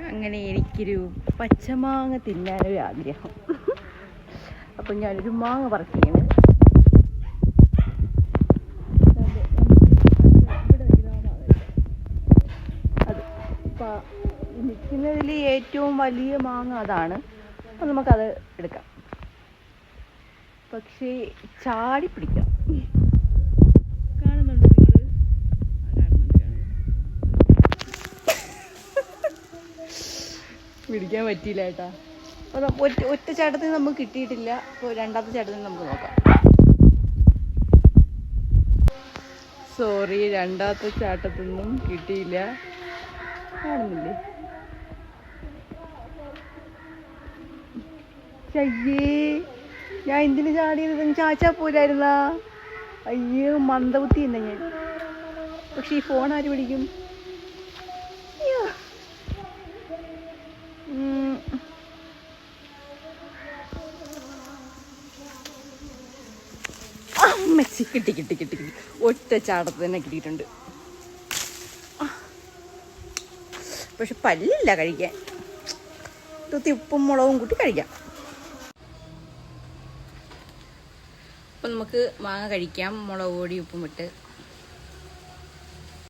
അങ്ങനെ എനിക്കൊരു പച്ചമാങ്ങ തിന്നാനൊരു ആഗ്രഹം. അപ്പം ഞാനൊരു മാങ്ങ പറിക്കുകയാണ്. അത് നിൽക്കുന്നതിൽ ഏറ്റവും വലിയ മാങ്ങ അതാണ്. അപ്പം നമുക്കത് എടുക്കാം. പക്ഷേ ചാടി പിടിക്കാം. കാണുന്നുണ്ടോ നിങ്ങൾ? പിടിക്കാൻ പറ്റിയില്ല കേട്ടാ. ഒറ്റ ചാട്ടത്തിന് നമുക്ക് കിട്ടിയിട്ടില്ല. ഇപ്പോൾ രണ്ടാമത്തെ ചാട്ടത്തിന് നമുക്ക് നോക്കാം. സോറി, രണ്ടാമത്തെ ചാട്ടത്തിനും കിട്ടിയില്ല. കാണുന്നില്ലേ? അയ്യേ, ഞാൻ എന്തിനു ചാടിയത്? ചാച്ചാ പോരായിരുന്ന. അയ്യോ, മന്ദബുദ്ധി തന്നെ ഞാൻ. പക്ഷെ ഈ ഫോൺ ആര് പിടിക്കും? മെസ്സി കിട്ടി. ഒറ്റ ചാടത്ത് തന്നെ കിട്ടിയിട്ടുണ്ട്. പക്ഷെ പല്ലില്ല കഴിക്കാൻ. ഇതൊത്തി ഉപ്പും മുളകും കൂട്ടി കഴിക്കാം. അപ്പം നമുക്ക് മാങ്ങ കഴിക്കാം, മുളക് പൊടി ഉപ്പും ഇട്ട്.